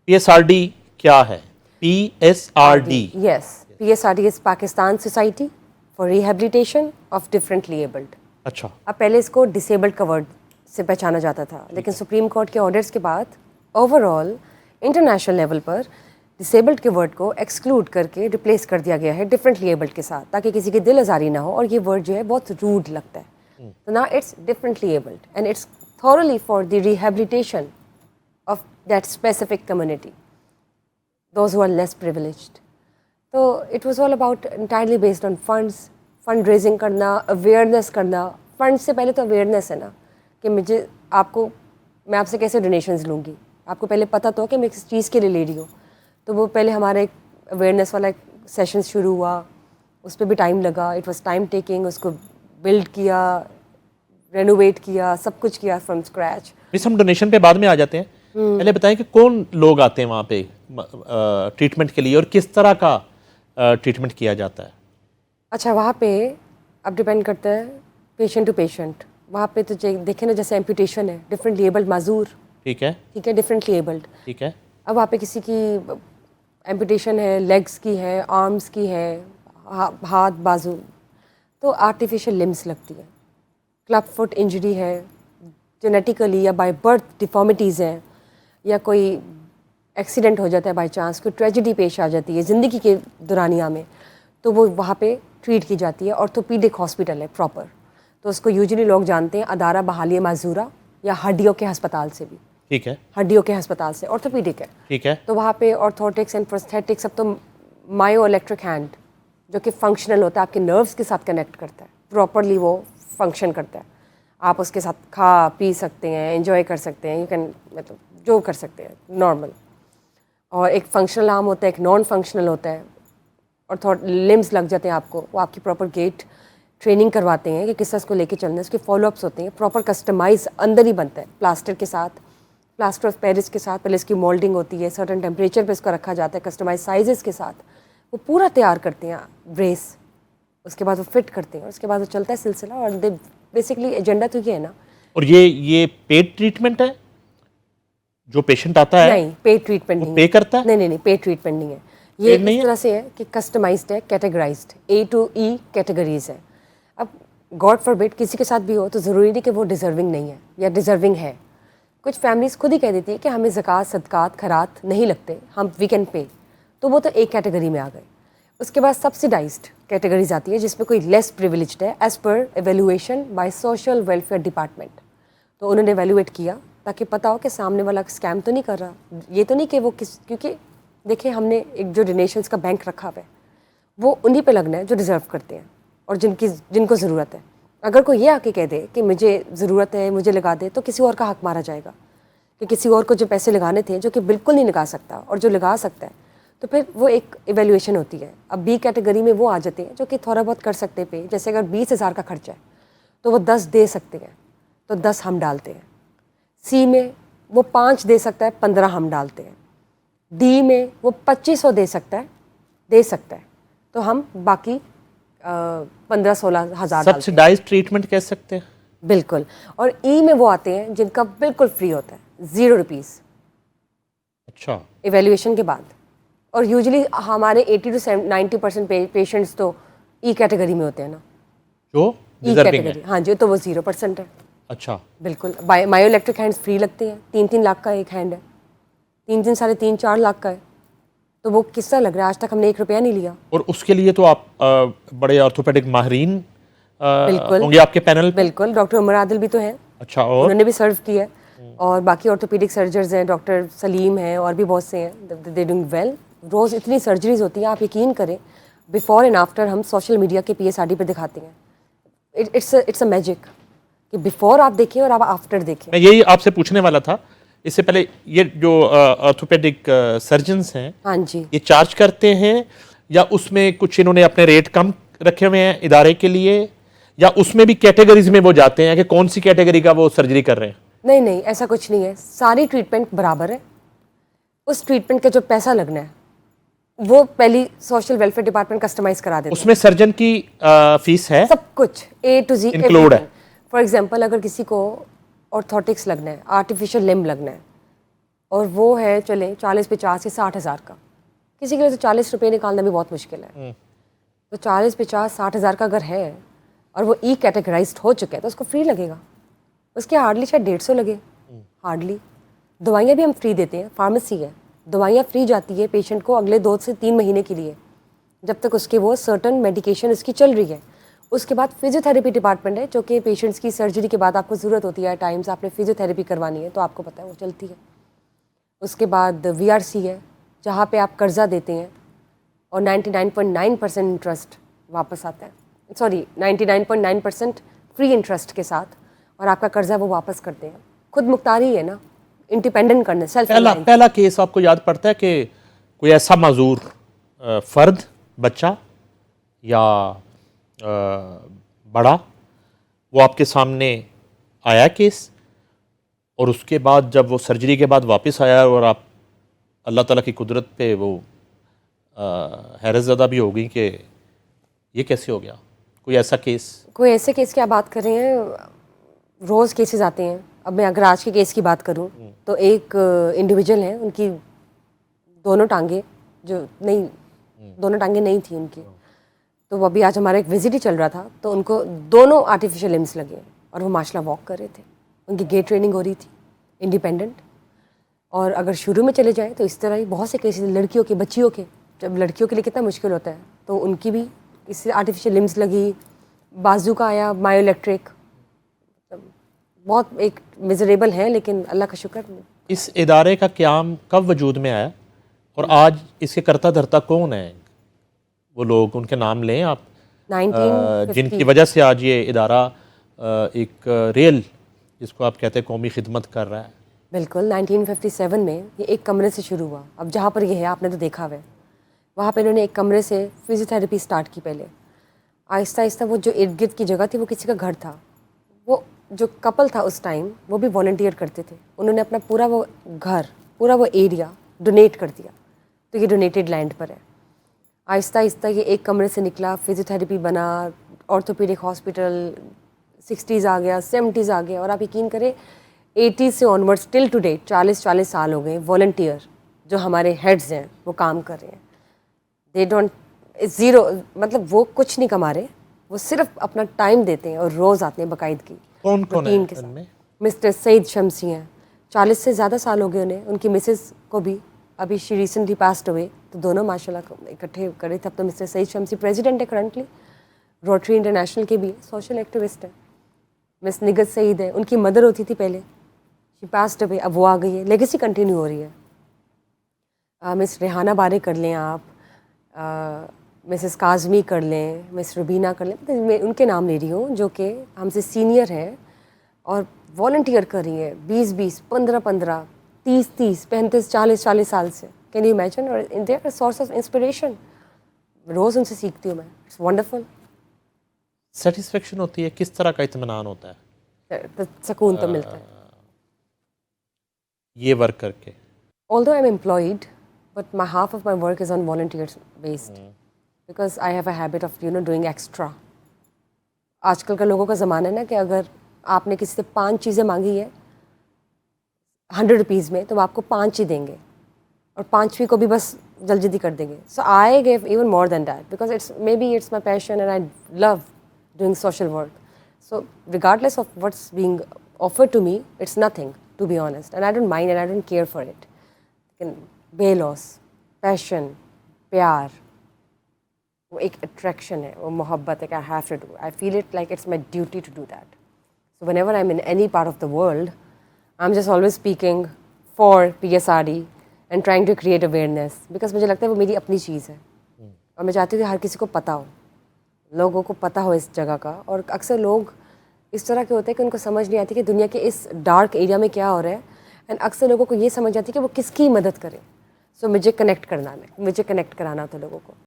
PSRD کیا ہے؟ PSRD is PSRD is Pakistan society for rehabilitation of differently abled. اچھا اب پہلے اس کو ڈسیبلڈ کا ورڈ سے پہچانا جاتا تھا، لیکن سپریم کورٹ کے آرڈرز کے بعد اوور آل انٹرنیشنل لیول پر ڈسیبلڈ کے ورڈ کو ایکسکلوڈ کر کے ریپلیس کر دیا گیا ہے ڈفرینٹلی ایبلڈ کے ساتھ، تاکہ کسی کی دل آزاری نہ ہو اور یہ ورڈ جو ہے بہت روڈ لگتا ہے. تو نا it's differently abled and it's thoroughly for the rehabilitation of that specific community those who are less privileged. تو it was all about entirely based on funds, fund raising کرنا، اویئرنیس کرنا. فنڈ سے پہلے تو اویئرنیس ہے نا کہ میں آپ سے کیسے ڈونیشنز لوں گی. آپ کو پہلے پتہ تو کہ میں کس چیز کے لیے لے رہی ہوں. تو وہ پہلے ہمارا ایک اویئرنیس والا ایک سیشن شروع ہوا، اس پہ بھی ٹائم لگا. It was time taking. اس کو بلڈ کیا، رینوویٹ کیا، سب کچھ کیا فرام اسکریچ. مس ہم ڈونیشن پہ بعد میں آ جاتے ہیں. پہلے بتائیں کہ کون لوگ آتے ہیں وہاں پہ ٹریٹمنٹ کے لیے اور کس طرح کا ٹریٹمنٹ کیا جاتا ہے؟ اچھا وہاں پہ اب ڈپینڈ کرتا ہے پیشنٹ ٹو پیشنٹ. وہاں پہ تو دیکھیں نا جیسے ایمپوٹیشن ہے، ڈفرینٹلی ایبلڈ معذور، ٹھیک ہے ڈفرینٹلی ایبلڈ. ٹھیک ہے. اب وہاں پہ کسی کی ایمپوٹیشن ہے، لیگس کی ہے، آرمس کی ہے، ہاتھ بازو، تو آرٹیفیشل لمس لگتی ہے. کلب فٹ انجری ہے، جینیٹیکلی یا بائی برتھ ڈیفارمیٹیز ہیں، یا کوئی ایکسیڈنٹ ہو جاتا ہے بائی چانس، کوئی ٹریجڈی پیش آ جاتی ہے زندگی کے دورانیہ میں، تو وہ وہاں پہ ٹریٹ کی جاتی ہے. آرتھوپیڈک ہاسپٹل ہے پراپر، تو اس کو یوزلی لوگ جانتے ہیں ادارہ بحالیہ معذورہ یا ہڈیوں کے ہسپتال سے بھی. ٹھیک ہے. ہڈیوں کے ہسپتال سے آرتھوپیڈک ہے. ٹھیک ہے. تو وہاں پہ آرتھوٹکس اینڈ پروستھیٹکس سب تو مائیو الیکٹرک ہینڈ جو کہ فنکشنل ہوتا ہے، آپ کے نروس کے ساتھ کنیکٹ کرتا ہے، پراپرلی وہ فنکشن کرتا ہے. آپ اس کے ساتھ کھا پی سکتے ہیں، انجوائے کر سکتے ہیں، یو کین مطلب جو کر سکتے ہیں نارمل. اور ایک فنکشنل آرم ہوتا ہے، ایک نان فنکشنل ہوتا ہے. اور لمس لگ جاتے ہیں آپ کو، وہ آپ کی پراپر گیٹ ٹریننگ کرواتے ہیں کہ کس طرح اس کو لے کے چلنا ہے. اس کے فالو اپس ہوتے ہیں، پراپر کسٹمائز اندر ہی بنتا ہے پلاسٹر کے ساتھ، پلاسٹر آف پیرس کے ساتھ. پہلے اس کی مولڈنگ ہوتی ہے، سرٹن ٹیمپریچر پہ اس کو رکھا جاتا ہے کسٹمائز سائزز کے ساتھ. وہ پورا تیار کرتے ہیں بریس، اس کے بعد وہ فٹ کرتے ہیں، اس کے بعد وہ چلتا ہے سلسلہ. اور بیسکلی ایجنڈا تو یہ ہے نا. اور یہ پیڈ ٹریٹمنٹ ہے جو پیشنٹ آتا ہے؟ نہیں پیڈ ٹریٹمنٹ نہیں، پے کرتا ہے؟ نہیں پیڈ ٹریٹمنٹ نہیں ہے. یہ اس طرح سے ہے کہ کسٹمائزڈ ہے، categorised A to E categories ہے. اب گاڈ فار بٹ کسی کے ساتھ بھی ہو تو ضروری نہیں کہ وہ ڈیزرونگ نہیں ہے یا ڈیزرونگ ہے. کچھ فیملیز خود ہی کہہ دیتی ہے کہ ہمیں زکوٰۃ صدقات خیرات نہیں لگتے، ہم وی کین پے، تو وہ تو ایک کیٹیگری میں آ گئے. اس کے بعد سبسیڈائزڈ کیٹیگریز آتی ہے جس میں کوئی لیس پریویلیجڈ ہے as per evaluation by social welfare department. تو انہوں نے ایویلویٹ کیا تاکہ پتہ ہو کہ سامنے والا اسکیم تو نہیں کر رہا. یہ تو نہیں کہ وہ کیونکہ دیکھیں ہم نے ایک جو ڈونیشنس کا بینک رکھا ہوا ہے وہ انہیں پہ لگنا ہے جو ڈیزرو کرتے ہیں اور جن کو ضرورت ہے. اگر کوئی یہ آ کے کہہ دے کہ مجھے ضرورت ہے مجھے لگا دے، تو کسی اور کا حق مارا جائے گا کہ کسی اور کو جو پیسے لگانے تھے جو کہ بالکل نہیں لگا سکتا اور جو لگا سکتا ہے. تو پھر وہ ایک ایویلویشن ہوتی ہے. اب B کیٹیگری میں وہ آ جاتے ہیں جو کہ تھوڑا بہت کر سکتے پہ، جیسے اگر 20,000 کا خرچہ ہے تو وہ 10 دے سکتے ہیں تو 10 ہم ڈالتے ہیں. C میں وہ 5 دے سکتا ہے، 15 ہم ڈالتے ہیں. D میں وہ 2500 دے سکتا ہے تو ہم باقی 15-16 ہزار. سبسیڈائز ٹریٹمنٹ کہہ سکتے ہیں بالکل. اور E میں وہ آتے ہیں جن کا بالکل فری ہوتا ہے، 0 روپیز. اچھا. ایویلویشن کے بعد. اور یوزلی ہمارے 80 to 90% پیشنٹس تو E کیٹیگری میں ہوتے ہیں نا، جو E کیٹیگری. ہاں جی، تو وہ 0% ہے. اچھا. بالکل. مائیو الیکٹرک ہینڈز فری لگتے ہیں، 3 لاکھ کا ایک ہینڈ ہے، 3-3.5-4 لاکھ کا ہے. تو وہ کس طرح لگ رہا ہے؟ آج تک ہم نے 1 روپیہ نہیں لیا. اور اس کے لیے تو آپ بڑے آرتھوپیڈک ماہرین ہوں گے آپ کے پینل؟ بالکل. ڈاکٹر عمر عادل بھی تو ہیں. اچھا. اور انہوں نے بھی سرو کیا ہے. اور باقی آرتھوپیڈک سرجنز ہیں، ڈاکٹر سلیم ہیں، اور بھی بہت سے ہیں. They doing well. روز اتنی سرجریز ہوتی ہیں، آپ یقین کریں before and after him social media کے PSRD پہ دکھاتے ہیں. اٹس اے میجک کہ بیفور آپ دیکھیں اور آپ آفٹر دیکھیں. میں یہی آپ سے پوچھنے والا تھا. اس سے پہلے یہ جو آرتھوپیڈک سرجنز ہیں، ہاں جی، یہ چارج کرتے ہیں یا اس میں کچھ انہوں نے اپنے ریٹ کم رکھے ہوئے ہیں ادارے کے لیے، یا اس میں بھی کیٹیگریز میں وہ جاتے ہیں کہ کون سی کیٹیگری کا وہ سرجری کر رہے ہیں؟ نہیں ایسا کچھ نہیں ہے. ساری ٹریٹمنٹ برابر ہے. اس ٹریٹمنٹ کا جو پیسہ لگنا ہے وہ پہلی سوشل ویلفیئر ڈپارٹمنٹ کسٹمائز کرا دیتا ہے. اس میں سرجن کی فیس ہے؟ سب کچھ A to Z انکلوڈ ہے. فار ایگزامپل اگر کسی کو آرتھوٹکس لگنا ہے، آرٹیفیشل لمب لگنا ہے، اور وہ ہے چلے 40 50 یا 60 ہزار کا. کسی کے لیے تو 40 روپے نکالنا بھی بہت مشکل ہے. تو 40 50 60 ہزار کا اگر ہے اور وہ ای کیٹیگرائزڈ ہو چکا ہے تو اس کو فری لگے گا. اس کے ہارڈلی شاید 150 لگے, ہارڈلی. دوائیاں بھی ہم فری دیتے ہیں, فارمیسی ہے, دوائیاں فری جاتی ہے پیشنٹ کو اگلے 2 سے 3 مہینے کے لیے, جب تک اس کے وہ سرٹن میڈیکیشن اس کی چل رہی ہے. اس کے بعد فزیو تھراپی ڈپارٹمنٹ ہے جو کہ پیشنٹس کی سرجری کے بعد آپ کو ضرورت ہوتی ہے, ٹائمس آپ نے فزیو تھراپی کروانی ہے تو آپ کو پتہ ہے وہ چلتی ہے. اس کے بعد VRC ہے جہاں پہ آپ قرضہ دیتے ہیں اور 99.9% انٹرسٹ واپس آتا ہے, سوری 99.9% فری انٹرسٹ کے ساتھ, اور آپ کا قرضہ وہ واپس کرتے ہیں. خود مختاری ہے نا, انڈیپینڈنٹ کرنا, سیلف ریلائنس. پہلا کیس آپ کو یاد پڑتا ہے کہ کوئی ایسا معذور فرد, بچہ یا بڑا, وہ آپ کے سامنے آیا کیس, اور اس کے بعد جب وہ سرجری کے بعد واپس آیا اور آپ اللہ تعالیٰ کی قدرت پہ وہ حیرت زدہ بھی ہو گئی کہ یہ کیسے ہو گیا؟ کوئی ایسا کیس؟ کوئی ایسے کیس کی آپ بات کر رہے ہیں, روز کیسز آتے ہیں. اب میں اگر آج کے کیس کی بات کروں تو ایک انڈیویجول ہیں, ان کی دونوں ٹانگیں نہیں تھیں ان کی, تو وہ ابھی آج ہمارا ایک وزٹ ہی چل رہا تھا تو ان کو دونوں آرٹیفیشیل لمس لگے اور وہ ماشاء اللہ واک کر رہے تھے. ان کی گیٹ ٹریننگ ہو رہی تھی, انڈیپینڈنٹ. اور اگر شروع میں چلے جائیں تو اس طرح ہی بہت سے کیسز لڑکیوں کے, بچیوں کے, جب لڑکیوں کے لیے کتنا مشکل ہوتا ہے تو ان کی بھی اس سے آرٹیفیشیل لمس لگی, بازو کا آیا مائیو الیکٹرک, بہت ایک میزریبل ہے لیکن اللہ کا شکر. اس ادارے کا قیام کب وجود میں آیا اور آج اس کے کرتا دھرتا کون ہیں وہ لوگ؟ ان کے نام لیں آپ 1950 جن کی وجہ سے آج یہ ادارہ ایک ریل جس کو آپ کہتے ہیں قومی خدمت کر رہا ہے. بالکل 1957 میں یہ ایک کمرے سے شروع ہوا. اب جہاں پر یہ ہے آپ نے تو دیکھا ہوا ہے, وہاں پہ انہوں نے ایک کمرے سے فزیو تھراپی اسٹارٹ کی. پہلے آہستہ آہستہ وہ جو ارد گرد کی جگہ تھی وہ کسی کا گھر تھا, وہ جو کپل تھا اس ٹائم وہ بھی والنٹیئر کرتے تھے. انہوں نے اپنا پورا وہ گھر, پورا وہ ایریا ڈونیٹ کر دیا, تو یہ ڈونیٹڈ لینڈ پر ہے. آہستہ آہستہ یہ ایک کمرے سے نکلا, فزیو تھراپی بنا, آرتھوپیڈک ہاسپٹل, 60s آ گیا, 70s آ گیا, اور آپ یقین کریں 80s سے آنورڈس ٹل ٹو ڈیٹ 40 سال ہو گئے والنٹیئر جو ہمارے ہیڈز ہیں وہ کام کر رہے ہیں. دے ڈونٹ زیرو, مطلب وہ کچھ نہیں کما رہے, وہ صرف اپنا ٹائم دیتے ہیں اور روز آتے ہیں باقاعدگی. کون کون ہے کے ان میں؟ مسٹر سعید شمسی ہیں, 40 سے زیادہ سال ہو گئے انہیں. ان کی مسز کو بھی ابھی شی ریسنٹلی پاسڈ ہوئے, تو دونوں ماشاء اللہ اکٹھے کرے تھے. اب تو مسٹر سعید شمسی پریزیڈنٹ ہے کرنٹلی, روٹری انٹرنیشنل کے بھی سوشل ایکٹیوسٹ ہیں. مس نگت سعید ہے, ان کی مدر ہوتی تھی پہلے, شی پاسڈ ہوئے, اب وہ آ گئی ہے, لیگیسی کنٹینیو ہو رہی ہے. مس ریحانہ بارے کر لیں آپ, مسز کاظمی کر لیں, مس ربینہ کر لیں, میں ان کے نام لے رہی ہوں جو کہ ہم سے سینئر ہیں اور والنٹیئر کر رہی ہیں 20 15 30 35 40 سال سے. Can you imagine? اور they are source of inspiration, روز ان سے سیکھتی ہوں میں. It's wonderful. سیٹسفیکشن ہوتی ہے, کس طرح کا اطمینان ہوتا ہے؟ سکون تو ملتا ہے یہ ورک کر کے. although I'm employed, but my half of my work is on volunteer based because I have a habit of doing extra. آج کل کا لوگوں کا زمانہ ہے نا کہ اگر آپ نے کسی سے 5 چیزیں مانگی ہے 100 روپیز میں تو وہ آپ کو 5 ہی دیں گے, اور 5ویں کو بھی بس جلدی کر دیں گے. So I give even more than that because it's my passion and I love doing social work. So regardless of what's being offered to me, it's nothing to be honest, and I don't mind and I don't care for it. لیکن بے loss, پیشن, پیار, وہ ایک attraction ہے, وہ محبت ہے کہ I have to do, I feel it like it's my duty to do that. So whenever I am in any part of the world, I am just always speaking for PSRD and trying to create awareness, because مجھے لگتا ہے وہ میری اپنی چیز ہے, اور میں چاہتی ہوں کہ ہر کسی کو پتہ ہو, لوگوں کو پتہ ہو اس جگہ کا. اور اکثر لوگ اس طرح کے ہوتے ہیں کہ ان کو سمجھ نہیں آتی کہ دنیا کے اس ڈارک ایریا میں کیا ہو رہا ہے, اینڈ اکثر لوگوں کو یہ سمجھ آتی ہے کہ وہ کس کی مدد کرے. سو مجھے کنیکٹ کرانا ہوتا ہے لوگوں کو.